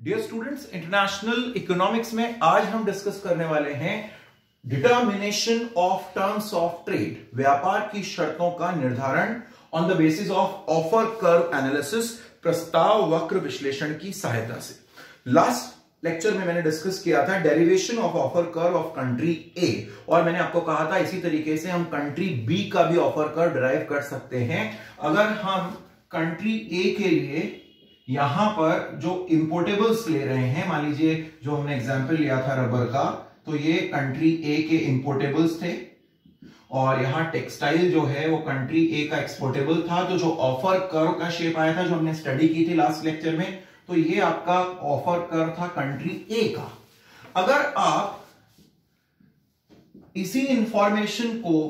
Dear students, international economics में आज हम डिस्कस करने वाले हैं determination of terms of trade, व्यापार की शर्तों का निर्धारण on the basis of offer curve analysis, प्रस्ताव वक्र विश्लेषण की सहायता से। लास्ट लेक्चर में मैंने डिस्कस किया था derivation of offer curve of country A, और मैंने आपको कहा था इसी तरीके से हम कंट्री बी का भी ऑफर कर्व डिराइव कर सकते हैं। अगर हम कंट्री ए के लिए यहां पर जो इंपोर्टेबल्स ले रहे हैं, मान लीजिए जो हमने एग्जांपल लिया था रबर का, तो ये कंट्री ए के इंपोर्टेबल्स थे और यहां टेक्सटाइल जो है वो कंट्री ए का एक्सपोर्टेबल था। तो जो ऑफर कर्व का शेप आया था, जो हमने स्टडी की थी लास्ट लेक्चर में, तो ये आपका ऑफर कर्व था कंट्री ए का। अगर आप इसी इंफॉर्मेशन को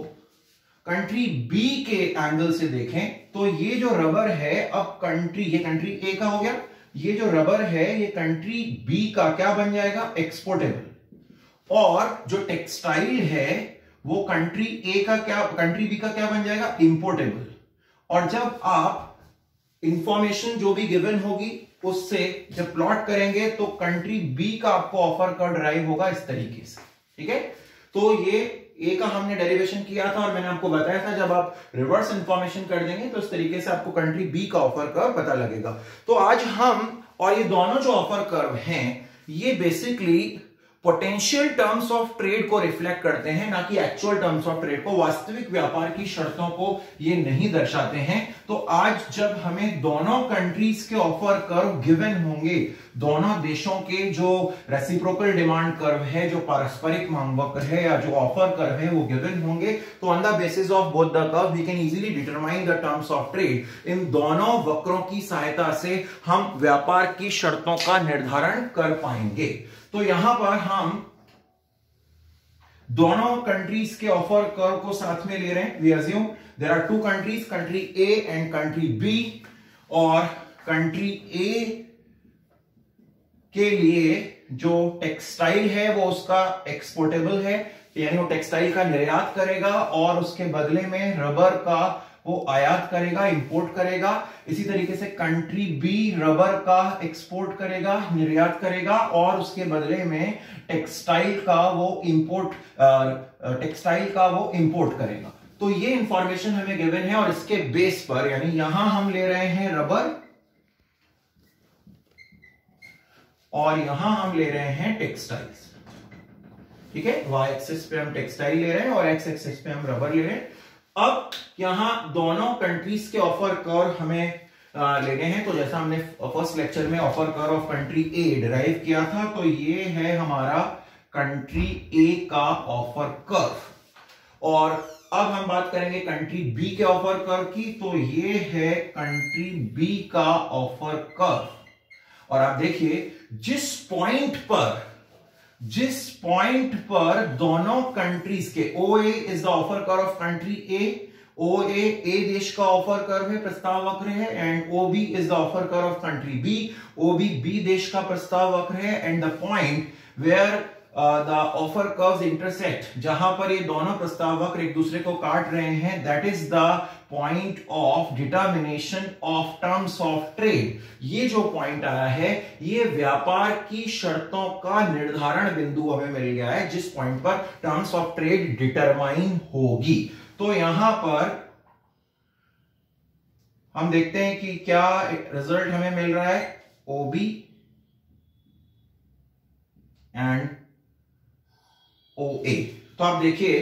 कंट्री बी के एंगल से देखें तो ये जो रबर है, अब ये कंट्री ए का हो गया, ये जो रबर है ये कंट्री बी का क्या बन जाएगा, एक्सपोर्टेबल। और जो टेक्सटाइल है वो कंट्री बी का क्या बन जाएगा, इंपोर्टेबल। और जब आप इंफॉर्मेशन जो भी गिवन होगी उससे जब प्लॉट करेंगे तो कंट्री बी का आपको ऑफर कर्व डिराइव होगा इस तरीके से। ठीक है, तो ये ए का हमने डेरिवेशन किया था और मैंने आपको बताया था जब आप रिवर्स इंफॉर्मेशन कर देंगे तो इस तरीके से आपको कंट्री बी का ऑफर कर्व पता लगेगा। तो आज हम और ये दोनों जो ऑफर कर्व हैं ये basically potential terms of trade को रिफ्लेक्ट करते हैं, ना कि एक्चुअल टर्म्स ऑफ ट्रेड को, वास्तविक व्यापार की शर्तों को ये नहीं दर्शाते हैं। तो आज जब हमें दोनों कंट्रीज के ऑफर कर्व गिवन होंगे, दोनों देशों के जो रेसिप्रोकल डिमांड कर्व है, जो पारस्परिक मांग वक्र है या जो ऑफर कर्व है वो गिवन होंगे, तो on the basis of both the curve we can easily determine the terms of trade. इन दोनों वक्रों की सहायता से हम व्यापार की शर्तों का निर्धारण कर पाएंगे। तो यहां पर हम दोनों कंट्रीज के ऑफर कर्व को साथ में ले रहे हैं। We assume there are two countries, country A and country B, और कंट्री ए के लिए जो टेक्सटाइल है वो उसका एक्सपोर्टेबल है, यानी वो टेक्सटाइल का निर्यात करेगा और उसके बदले में रबर का वो आयात करेगा, इंपोर्ट करेगा। इसी तरीके से कंट्री बी रबर का एक्सपोर्ट करेगा, निर्यात करेगा, और उसके बदले में टेक्सटाइल का वो इंपोर्ट करेगा। तो ये इंफॉर्मेशन हमें गिवन है और इसके बेस पर, यानी यहां हम ले रहे हैं रबर और यहां हम ले रहे हैं टेक्सटाइल्स। ठीक है, वाई एक्सिस पे हम टेक्सटाइल ले रहे हैं और एक्स एक्सिस पे हम रबर ले रहे हैं। अब यहां दोनों कंट्रीज के ऑफर कर्व हमें लेने हैं। तो जैसा हमने फर्स्ट लेक्चर में offer curve of country A derive किया था, तो ये है हमारा कंट्री ए का ऑफर कर्व। और अब हम बात करेंगे कंट्री बी के ऑफर कर्व की, तो ये है कंट्री बी का ऑफर कर्व। और आप देखिए जिस पॉइंट पर दोनों कंट्रीज के OA is the offer curve of country A, OA A देश का ऑफर कर्व है, प्रस्ताव वक्र है, and OB is the offer curve of country B, OB B देश का प्रस्ताव वक्र है, and the point where the offer curves intersect, जहां पर ये दोनों प्रस्ताव वक्र एक दूसरे को काट रहे हैं, that is the point of determination of terms of trade. ये जो पॉइंट आया है ये व्यापार की शर्तों का निर्धारण बिंदु हमें मिल गया है, जिस पॉइंट पर टर्म्स ऑफ ट्रेड डिटरमाइन होगी। तो यहां पर हम देखते हैं कि क्या रिजल्ट हमें मिल रहा है, OB एंड OA। तो आप देखिए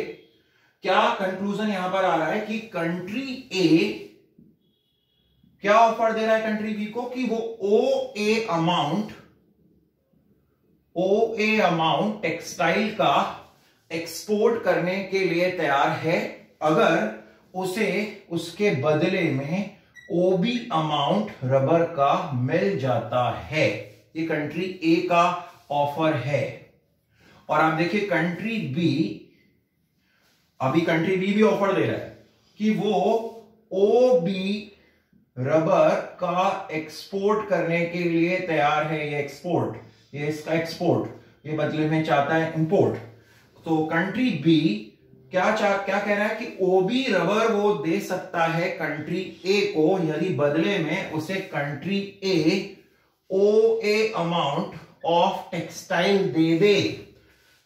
क्या कंक्लूजन यहां पर आ रहा है कि कंट्री ए क्या ऑफर दे रहा है कंट्री बी को, कि वो OA अमाउंट टेक्सटाइल का एक्सपोर्ट करने के लिए तैयार है, अगर उसे उसके बदले में OB अमाउंट रबर का मिल जाता है। ये कंट्री ए का ऑफर है। और आप देखिए कंट्री बी, अभी कंट्री बी भी ऑफर दे रहा है कि वो OB रबर का एक्सपोर्ट करने के लिए तैयार है। ये इसका एक्सपोर्ट, ये बदले में चाहता है इंपोर्ट। तो कंट्री बी क्या कह रहा है कि OB रबर वो दे सकता है कंट्री ए को, यदि बदले में उसे country A OA amount of textile दे दे।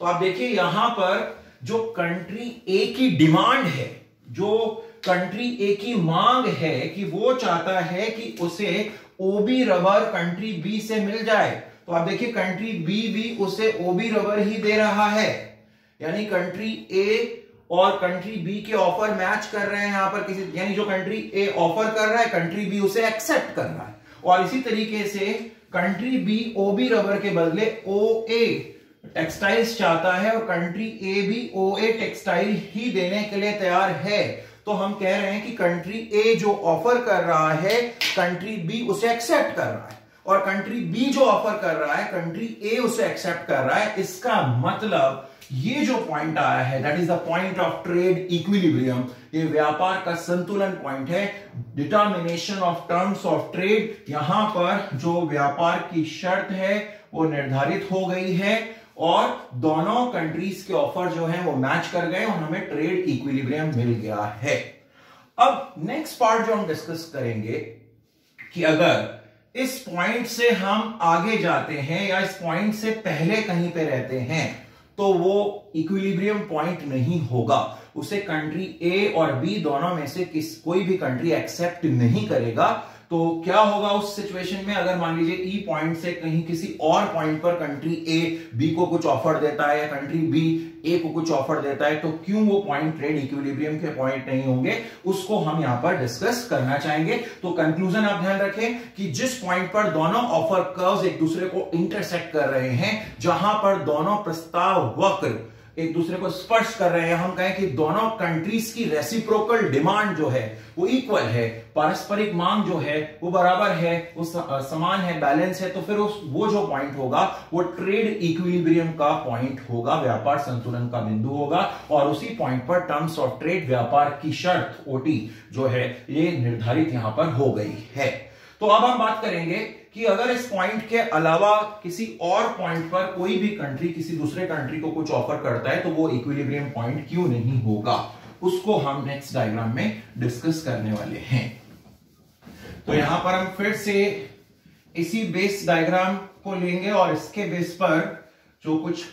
तो आप देखिए यहां पर जो कंट्री ए की डिमांड है, जो कंट्री ए की मांग है कि वो चाहता है कि उसे ओबी रबर कंट्री बी से मिल जाए, तो आप देखिए कंट्री बी भी उसे ओबी रबर ही दे रहा है, यानी कंट्री ए और कंट्री बी के ऑफर मैच कर रहे हैं यहां पर किसी, यानी जो कंट्री ए ऑफर कर रहा है कंट्री बी उसे एक्सेप्ट कर रहा है। और इसी तरीके से कंट्री बी ओबी रबर के बदले ओए टेक्सटाइल्स चाहता है और कंट्री ए भी ओए टेक्सटाइल ही देने के लिए तैयार है। तो हम कह रहे हैं कि कंट्री ए जो ऑफर कर रहा है कंट्री बी उसे एक्सेप्ट कर रहा है, और कंट्री बी जो ऑफर कर रहा है कंट्री ए उसे एक्सेप्ट कर रहा है। इसका मतलब ये जो पॉइंट आया है that is the point of trade equilibrium, ये व्यापार का संतुलन पॉइंट है। Determination of terms of trade, यहां पर जो व्यापार की शर्त है वो निर्धारित हो गई है और दोनों कंट्रीज के ऑफर जो हैं वो मैच कर गए और हमें ट्रेड इक्विलिब्रियम मिल गया है। अब नेक्स्ट पार्ट जो हम डिस्कस करेंगे कि अगर इस पॉइंट से हम आगे जाते हैं या इस पॉइंट से पहले कहीं पे रहते हैं तो वो इक्विलिब्रियम पॉइंट नहीं होगा, उसे कंट्री ए और बी दोनों में से कोई भी कंट्री एक्सेप्ट नहीं करेगा। तो क्या होगा उस सिचुएशन में, अगर मान लीजिए ई पॉइंट से कहीं किसी और पॉइंट पर कंट्री ए बी को कुछ ऑफर देता है या कंट्री बी ए को कुछ ऑफर देता है, तो क्यों वो पॉइंट ट्रेड इक्विलिब्रियम के पॉइंट नहीं होंगे, उसको हम यहां पर डिस्कस करना चाहेंगे। तो कंक्लूजन आप ध्यान रखें कि जिस पॉइंट पर दोनों ऑफर कर्व्स एक दूसरे को इंटरसेक्ट कर रहे हैं, जहां पर दोनों प्रस्ताव वक्र एक दूसरे को स्पर्श कर रहे हैं, हम कहें कि दोनों कंट्रीज की रेसिप्रोकल डिमांड जो है वो इक्वल है, पारस्परिक मांग जो है वो बराबर है, वो समान है, बैलेंस है, तो फिर वो जो पॉइंट होगा वो ट्रेड इक्विलिब्रियम का पॉइंट होगा, व्यापार संतुलन का बिंदु होगा। और उसी पॉइंट पर टर्म्स ऑफ ट्रेड, व्यापार की शर्त ओटी जो है ये निर्धारित यहां पर हो गई है। तो अब हम बात करेंगे कि अगर इस पॉइंट के अलावा किसी और पॉइंट पर कोई भी कंट्री किसी दूसरे कंट्री को कुछ ऑफर करता है तो वो इक्विलिब्रियम पॉइंट क्यों नहीं होगा, उसको हम नेक्स्ट डायग्राम में डिस्कस करने वाले हैं। तो यहां पर हम फिर से इसी बेस डायग्राम को लेंगे और इसके बेस पर जो कुछ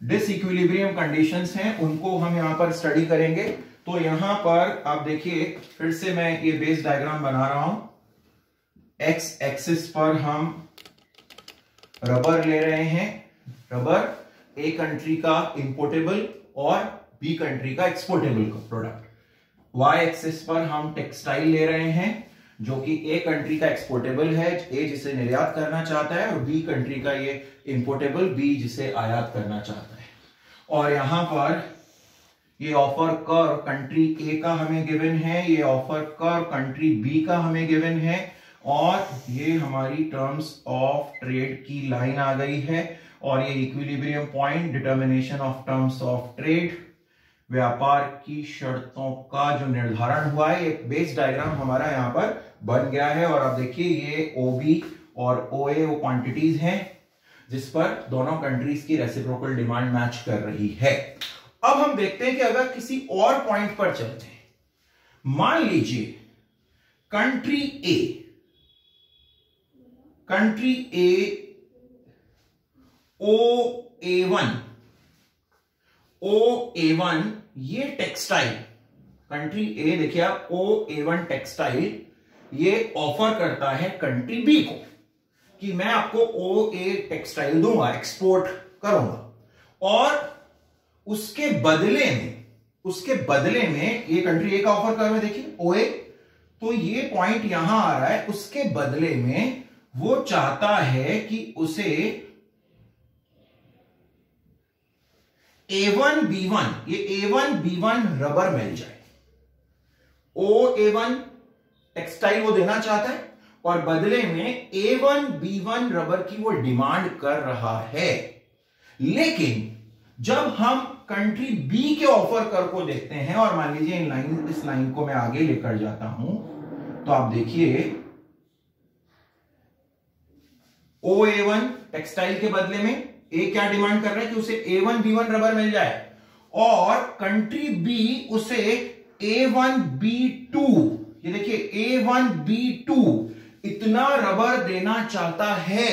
डिसइक्विलिब्रियम कंडीशंस हैं उनको हम यहां पर स्टडी करेंगे। तो यहां पर आप देखिए फिर से मैं ये बेस डायग्राम बना रहा हूं। एक्स एक्सिस पर हम रबर ले रहे हैं, रबर ए कंट्री का इंपोर्टेबल और बी कंट्री का एक्सपोर्टेबल प्रोडक्ट। वाई एक्सिस पर हम टेक्सटाइल ले रहे हैं जो कि ए कंट्री का एक्सपोर्टेबल है, ए जिसे निर्यात करना चाहता है, और बी कंट्री का ये इंपोर्टेबल, बी जिसे आयात करना चाहता है। और यहां पर ये ऑफर कर्व कंट्री ए का हमें गिवन है, ये ऑफर कर्व कंट्री बी का हमें गिवन है, और ये हमारी टर्म्स ऑफ ट्रेड की लाइन आ गई है, और ये equilibrium point, determination of terms of trade, व्यापार की शर्तों का जो निर्धारण हुआ है, एक बेस डायग्राम हमारा यहां पर बन गया है। और आप देखिए ये ओबी और ओए वो क्वांटिटीज हैं जिस पर दोनों कंट्रीज की रेसिप्रोकल डिमांड मैच कर रही है। अब हम देखते हैं कि अगर किसी और पॉइंट पर चलते हैं, मान लीजिए कंट्री ए O-A1 ये टेक्सटाइल, कंट्री ए देखिए आप O-A1 टेक्सटाइल ये ऑफर करता है कंट्री बी को कि मैं आपको O-A टेक्सटाइल दूंगा, एक्सपोर्ट करूंगा, और उसके बदले में ये कंट्री ए का ऑफर कर रहा है, देखिए OA, तो ये पॉइंट यहां आ रहा है, उसके बदले में वो चाहता है कि उसे A1B1, ये A1B1 रबर मिल जाए। O-A1 टेक्सटाइल वो देना चाहता है और बदले में A1B1 रबर की वो डिमांड कर रहा है। लेकिन जब हम कंट्री बी के ऑफर कर को देखते हैं, और मान लीजिए इस लाइन को मैं आगे लेकर जाता हूं, तो आप देखिए O-A1 टेक्सटाइल के बदले में ए क्या डिमांड कर रहा है कि उसे A1B1 रबर मिल जाए, और कंट्री बी उसे A1B2, ये देखिए A1B2 इतना रबर देना चाहता है,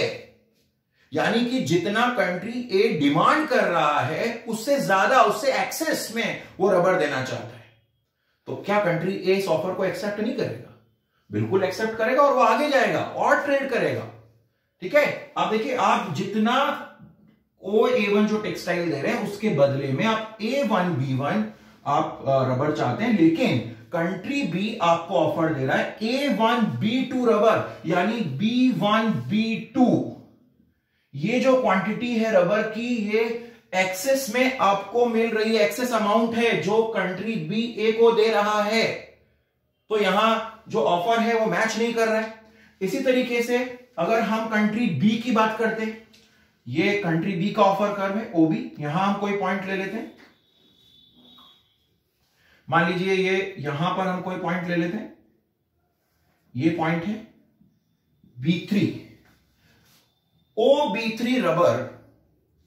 यानी कि जितना कंट्री ए डिमांड कर रहा है उससे ज्यादा, उससे एक्सेस में वो रबर देना चाहता है, तो क्या कंट्री ए इस ऑफर को एक्सेप्ट नहीं करेगा? बिल्कुल एक्सेप्ट करेगा और वो आगे जाएगा और ट्रेड करेगा। ठीक है, आप देखिए, आप जितना OA1 जो टेक्सटाइल दे रहे हैं उसके बदले में आप A1B1 आप रबर चाहते हैं, लेकिन कंट्री बी आपको ऑफर दे रहा है A1B2 रबर, यानी B1B2। ये जो क्वांटिटी है रबर की, ये एक्सेस में आपको मिल रही है, एक्सेस अमाउंट है जो कंट्री बी ए को दे रहा है, तो यहां जो ऑफर है वो मैच नहीं कर रहा है। इसी तरीके से अगर हम कंट्री बी की बात करते हैं, ये कंट्री बी का ऑफर कर्व है OB, यहां हम कोई पॉइंट ले लेते हैं, मान लीजिए ये यहां पर हम कोई पॉइंट ले लेते हैं, ये पॉइंट है B3। OB3 rubber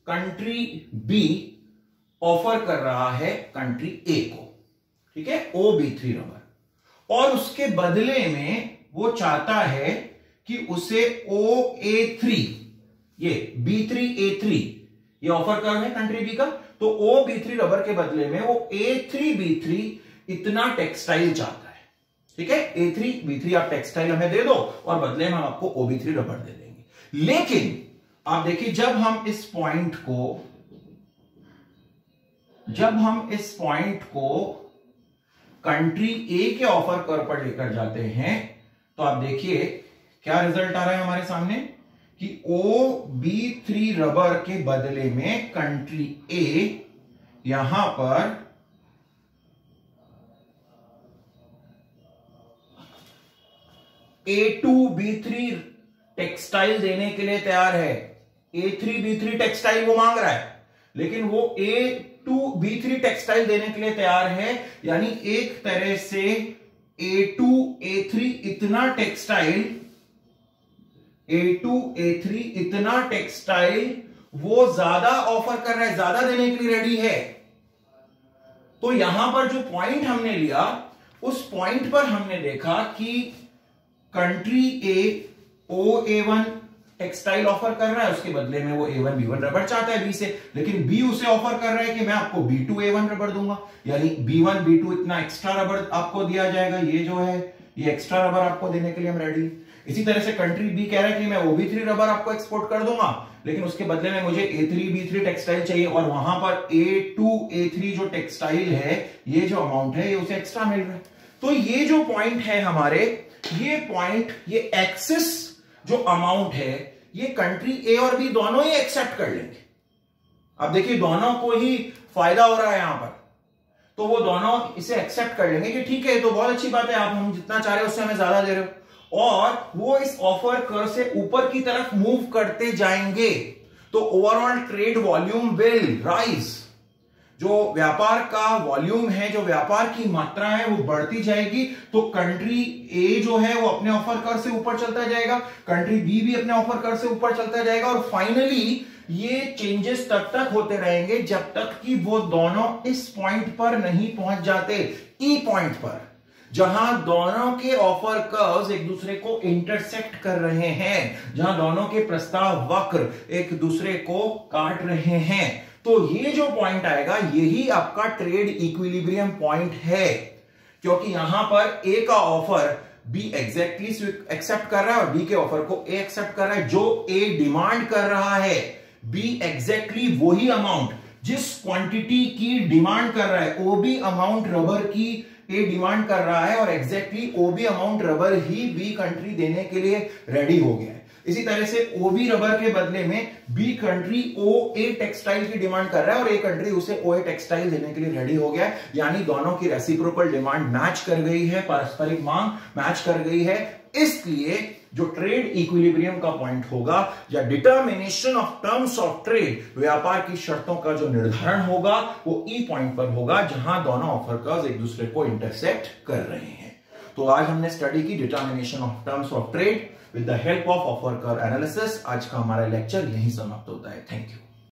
country be offer कर रहा है कंट्री ए को, ठीक है, OB3 रबर, और उसके बदले में वो चाहता है कि उसे OA3, ये B3A3, ये ऑफर कर है कंट्री बी का, तो OB3 रबर के बदले में वो A3B3 इतना टेक्सटाइल चाहता है। ठीक है, A3B3 आप टेक्सटाइल हमें दे दो और बदले में हम आपको OB3 रबर दे देंगे। लेकिन आप देखिए, जब हम इस पॉइंट को कंट्री ए के ऑफर कर्व पर लेकर जाते हैं, तो आप देखिए क्या रिजल्ट आ रहा है हमारे सामने कि OB3 रबर के बदले में कंट्री ए यहां पर A2B3 टेक्सटाइल देने के लिए तैयार है। A3B3 टेक्सटाइल वो मांग रहा है, लेकिन वो A2B3 टेक्सटाइल देने के लिए तैयार है, यानी एक तरह से A2A3 इतना टेक्सटाइल वो ज्यादा ऑफर कर रहा है, ज्यादा देने के लिए रेडी है। तो यहां पर जो पॉइंट हमने लिया, उस पॉइंट पर हमने देखा कि कंट्री ए OA1 टेक्सटाइल ऑफर कर रहा है, उसके बदले में वो A1B1 रबर चाहता है बी से, लेकिन बी उसे ऑफर कर रहा है कि मैं आपको B2A1 रबर दूंगा, यानी B1B2 इतना एक्स्ट्रा रबर आपको दिया जाएगा। ये जो है ये एक्स्ट्रा रबर आपको देने के लिए हम रेडी। इसी तरह से कंट्री बी कह रहा है कि मैं OB3 रबर आपको एक्सपोर्ट कर दूंगा, लेकिन उसके बदले में मुझे A3B3 टेक्सटाइल चाहिए, और वहां पर A2A3 जो टेक्सटाइल है, ये जो अमाउंट है, ये उसे एक्स्ट्रा मिल रहा है। तो ये जो पॉइंट है हमारे, ये पॉइंट, ये एक्सेस जो अमाउंट है, ये कंट्री ए और बी दोनों ही एक्सेप्ट कर लेंगे। अब देखिए, दोनों को ही फायदा हो रहा है यहां पर, तो वो दोनों इसे एक्सेप्ट कर लेंगे कि ठीक है, तो बहुत अच्छी बात है, आप हम जितना चाह रहे हो उससे हमें ज्यादा दे रहे हो, और वो इस ऑफर कर्व से ऊपर की तरफ मूव करते जाएंगे, तो overall trade volume will rise. जो व्यापार का वॉल्यूम है, जो व्यापार की मात्रा है, वो बढ़ती जाएगी, तो कंट्री ए जो है वो अपने ऑफर कर्व से ऊपर चलता जाएगा, कंट्री बी भी अपने ऑफर कर्व से ऊपर चलता जाएगा, और फाइनली ये चेंजेस तब तक होते रहेंगे जब तक कि वो दोनों इस पॉइंट पर नहीं पहुंच जाते, ई पॉइंट पर, जहां दोनों के ऑफर कर्व्स एक दूसरे को इंटरसेक्ट कर रहे हैं, जहां दोनों के प्रस्ताव वक्र एक दूसरे को काट रहे हैं। तो ये जो पॉइंट आएगा, यही आपका ट्रेड इक्विलिब्रियम पॉइंट है, क्योंकि यहां पर ए का ऑफर बी एग्जैक्टली एक्सेप्ट कर रहा है और बी के ऑफर को ए एक्सेप्ट कर रहा है। जो ए डिमांड कर रहा है, बी एग्जैक्टली वही अमाउंट जिस क्वांटिटी की डिमांड कर रहा है, ओबी अमाउंट रबर की ए डिमांड कर रहा है, और एग्जैक्टली ओबी अमाउंट रबर ही बी कंट्री देने के लिए रेडी हो गया है। इसी तरह से ओबी रबर के बदले में B country O A textile की डिमांड कर रहा है और ए कंट्री उसे ओ ए टेक्सटाइल देने के लिए रेडी हो गया है, यानी दोनों की रेसिप्रोकल डिमांड मैच कर गई है, पारस्परिक मांग मैच कर गई है। इसलिए जो ट्रेड इक्विलिब्रियम का पॉइंट होगा, या determination of terms of trade, व्यापार की शर्तों का जो निर्धारण होगा, वो ई पॉइंट पर होगा, जहां दोनों ऑफर कर्व्स एक दूसरे को इंटरसेक्ट कर रहे हैं। तो आज हमने स्टडी की determination of terms of trade with the help of offer curve analysis. आज का हमारा लेक्चर यहीं समाप्त होता है। Thank you.